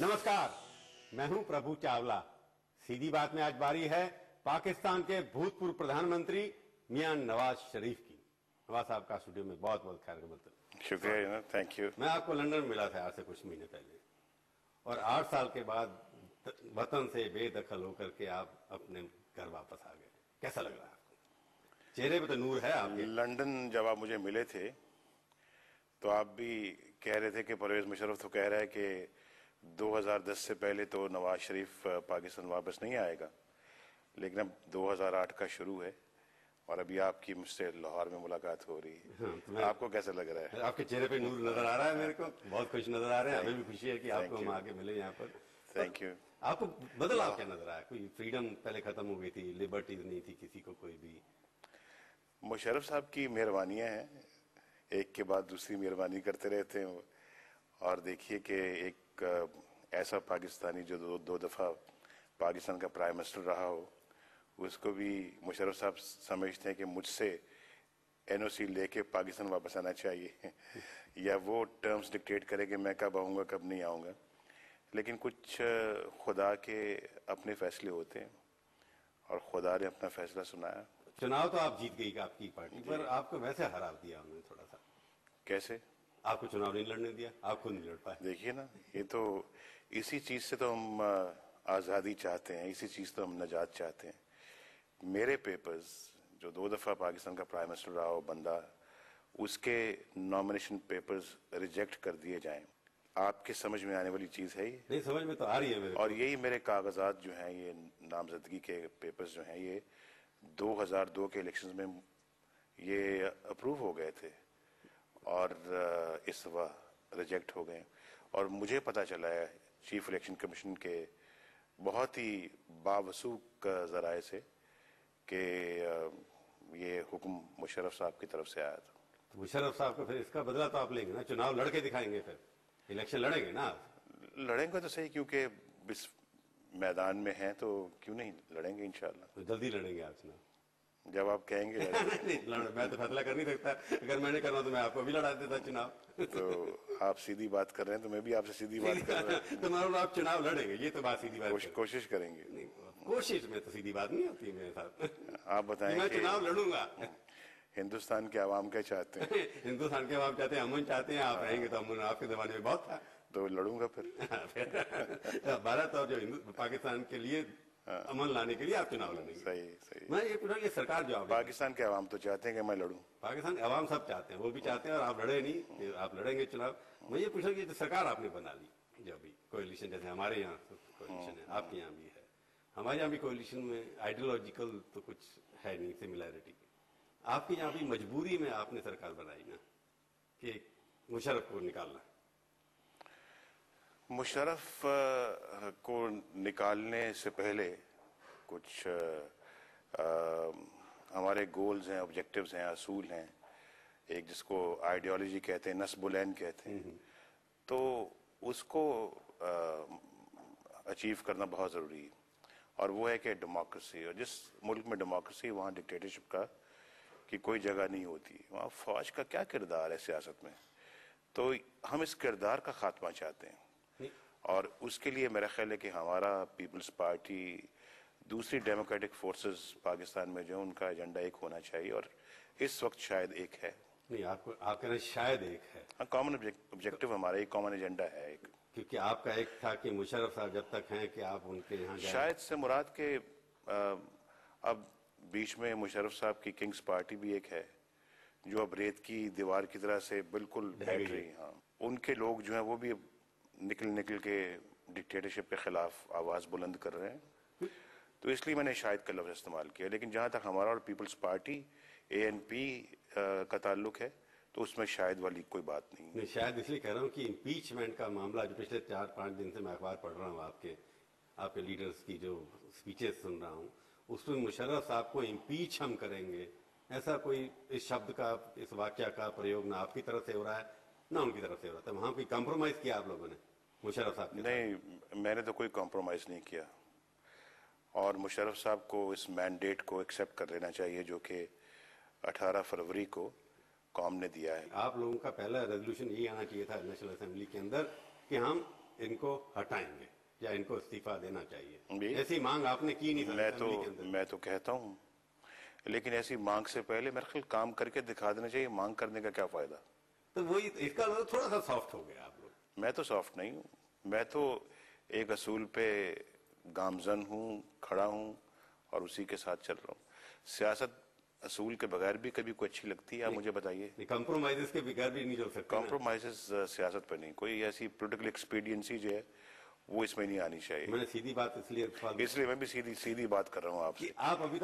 नमस्कार, मैं हूं प्रभु चावला। सीधी बात में आज बारी है पाकिस्तान के भूतपूर्व प्रधानमंत्री मियां नवाज शरीफ की। नवाज साहब का स्टूडियो में बहुत बहुत खैर मकदम। शुक्रिया, थैंक यू। मैं आपको लंदन में मिला था आज से कुछ महीने पहले, और 8 साल के बाद वतन से बेदखल होकर के आप अपने घर वापस आ गए। कैसा लग रहा है आपको? चेहरे पे तो नूर है आपके। लंदन जब आप मुझे मिले थे तो आप भी कह रहे थे कि परवेज मुशर्रफ तो कह रहा है कि 2010 से पहले तो नवाज शरीफ पाकिस्तान वापस नहीं आएगा, लेकिन अब 2008 का शुरू है और अभी आपकी मुझसे लाहौर में मुलाकात हो रही है। हाँ, तो आपको कैसा लग रहा है? आपके चेहरे पे नूर नजर आ रहा है, मेरे को बहुत खुश नजर आ रहे हैं। हमें भी खुशी है कि आपको हम आके मिले यहाँ पर। Thank you. आपको बदलाव क्या नजर आया? कोई फ्रीडम पहले खत्म हो गई थी, लिबर्टीज नहीं थी किसी को कोई भी। मुशर्रफ साहब की मेहरबानियां हैं, एक के बाद दूसरी मेहरबानी करते रहते हैं। और देखिए कि एक ऐसा पाकिस्तानी जो दो दफ़ा पाकिस्तान का प्राइम मिनिस्टर रहा हो, उसको भी मुशर्रफ साहब समझते हैं कि मुझसे एनओसी लेके पाकिस्तान वापस आना चाहिए या वो टर्म्स डिक्टेट करे कि मैं कब आऊँगा कब नहीं आऊँगा। लेकिन कुछ खुदा के अपने फैसले होते हैं और खुदा ने अपना फैसला सुनाया। चुनाव तो आप जीत गई आपकी पार्टी, पर आपको वैसे हरा दिया उन्होंने थोड़ा सा। कैसे? आपको चुनाव नहीं लड़ने दिया, आप खुद नहीं लड़ पाए। देखिए ना, ये तो इसी चीज से तो हम आज़ादी चाहते हैं, इसी चीज तो हम नजात चाहते हैं। मेरे पेपर्स जो 2 दफा पाकिस्तान का प्राइम मिनिस्टर रहा हो बंदा, उसके नॉमिनेशन पेपर्स रिजेक्ट कर दिए जाएं, आपके समझ में आने वाली चीज है ये? नहीं, समझ में तो आ रही है मेरे और यही मेरे कागजात जो हैं, ये नामजदगी के पेपर्स जो हैं, ये 2002 के इलेक्शंस में ये अप्रूव हो गए थे और इस दफा रिजेक्ट हो गए। और मुझे पता चला है चीफ इलेक्शन कमीशन के बहुत ही बावसूख जराए से कि ये हुक्म मुशर्रफ साहब की तरफ से आया था। तो मुशर्रफ साहब को फिर इसका बदला तो आप लेंगे ना, चुनाव लड़के दिखाएंगे, फिर इलेक्शन लड़ेंगे ना आप? लड़ेंगे तो सही, क्योंकि इस मैदान में हैं तो क्यों नहीं लड़ेंगे इंशाल्लाह। तो जल्दी लड़ेंगे आप चुनाव जब आप कहेंगे नहीं, मैं तो फैसला कर नहीं सकता। अगर मैंने करना तो मैं आपको भी लड़ा देता चुनाव। तो आप सीधी बात कर रहे हैं तो मैं भी आपसे सीधी बात कर रहा हूं। तो मतलब आप चुनाव लड़ेंगे, ये तो बात सीधी बात कोशिश करेंगे। नहीं, कोशिश में तो सीधी बात नहीं होती मेरे साथ। आप बताएं मैं चुनाव लड़ूंगा। हिंदुस्तान के आवाम क्या चाहते हैं? हिंदुस्तान के आवाम चाहते हैं, अमन चाहते हैं। आप रहेंगे तो अमन आपके जमाने में बहुत था। तो लड़ूंगा फिर। भारत और जो पाकिस्तान के लिए अमन लाने के लिए आप चुनाव लड़ेंगे। सही सही। मैं ये पूछा कि सरकार जो पाकिस्तान के आवाम तो चाहते हैं कि मैं लड़ूं। पाकिस्तान के आवाम सब चाहते हैं, वो भी चाहते हैं, और आप लड़े नहीं, आप लड़ेंगे चुनाव। मैं ये पूछा कि सरकार आपने बना ली जो अभी कोalition, जैसे हमारे यहाँ कोalition है, आपके यहाँ भी है, हमारे यहाँ भी कोalition में आइडियोलॉजिकल तो कुछ है नहीं सिमिलैरिटी। आपके यहाँ भी मजबूरी में आपने सरकार बनाई ना कि मुशर्रफ को निकालना। मुशर्रफ को निकालने से पहले कुछ हमारे गोल्स हैं, ऑब्जेक्टिव्स हैं, असूल हैं। एक जिसको आइडियोलॉजी कहते हैं, नस्बुलैन कहते हैं, तो उसको अचीव करना बहुत ज़रूरी है। और वो है कि डेमोक्रेसी, और जिस मुल्क में डेमोक्रेसी वहाँ डिक्टेटरशिप का की कोई जगह नहीं होती। वहाँ फौज का क्या किरदार है सियासत में? तो हम इस किरदार का खात्मा चाहते हैं, और उसके लिए मेरा ख्याल है कि हमारा पीपल्स पार्टी, दूसरी डेमोक्रेटिक फोर्सेस पाकिस्तान में जो उनका एजेंडा एक होना चाहिए, और इस वक्त शायद एक है। नहीं, आपको आप कह रहे हैं शायद एक है। हाँ, कॉमन ऑब्जेक्टिव हमारा एक कॉमन एजेंडा है एक। क्योंकि आपका एक था कि मुशर्रफ साहब जब तक हैं कि आप उनके यहाँ जाएं। शायद से मुराद के अब बीच में मुशर्रफ साहब की किंग्स पार्टी भी एक है जो अब रेत की दीवार की तरह से बिल्कुल बैठ रही। हाँ, उनके लोग जो हैं वो भी निकल के डिक्टेटरशिप के खिलाफ आवाज बुलंद कर रहे हैं। तो इसलिए मैंने शायद का लफ्ज इस्तेमाल किया। लेकिन जहां तक हमारा और पीपल्स पार्टी ANP का ताल्लुक है तो उसमें शायद वाली कोई बात नहीं। नहीं, शायद इसलिए कह रहा हूँ कि इम्पीचमेंट का मामला जो पिछले 4-5 दिन से मैं अखबार पढ़ रहा हूँ, आपके लीडर्स की जो स्पीचेस सुन रहा हूँ, उसमें मुशर्रफ साहब को इम्पीच हम करेंगे, ऐसा कोई इस शब्द का, इस वाक्य का प्रयोग ना आपकी तरफ से हो रहा है ना उनकी तरफ से हो रहा था। वहां कोई कॉम्प्रोमाइज किया आप लोगों ने मुशर्रफ साहब के? नहीं, मैंने तो कोई कॉम्प्रोमाइज नहीं किया, और मुशर्रफ साहब को इस मैंडेट को एक्सेप्ट कर लेना चाहिए जो कि 18 फरवरी को कौम ने दिया है। आप लोगों का पहला रेजोल्यूशन यही आना चाहिए था नेशनल असेंबली के अंदर कि हम इनको हटाएंगे या इनको इस्तीफा देना चाहिए। भी- ऐसी मांग आपने की नहीं सर असेंबली के अंदर। मैं तो कहता हूँ, लेकिन ऐसी मांग से पहले मेरे ख्याल काम करके दिखा देना चाहिए। मांग करने का क्या फायदा? तो वही इसका मतलब थोड़ा सा सॉफ्ट हो गया आप लोग। मैं तो सॉफ्ट नहीं हूँ, मैं तो एक असूल पे गामजन हूँ, खड़ा हूँ और उसी के साथ चल रहा हूँ। सियासत असूल के बगैर भी कभी कोई अच्छी लगती है? आप मुझे बताइए। कॉम्प्रोमाइजेस के बगैर भी नहीं चल सकते ना। कॉम्प्रोमाइजेस सियासत पे नहीं, कोई ऐसी पॉलिटिकल एक्सपीडियंसी जो है वो इसमें नहीं आनी चाहिए। मैंने सीधी बात इसलिए इसलिए मैं भी सीधी सीधी बात कर रहा हूँ आपसे। कि आप अभी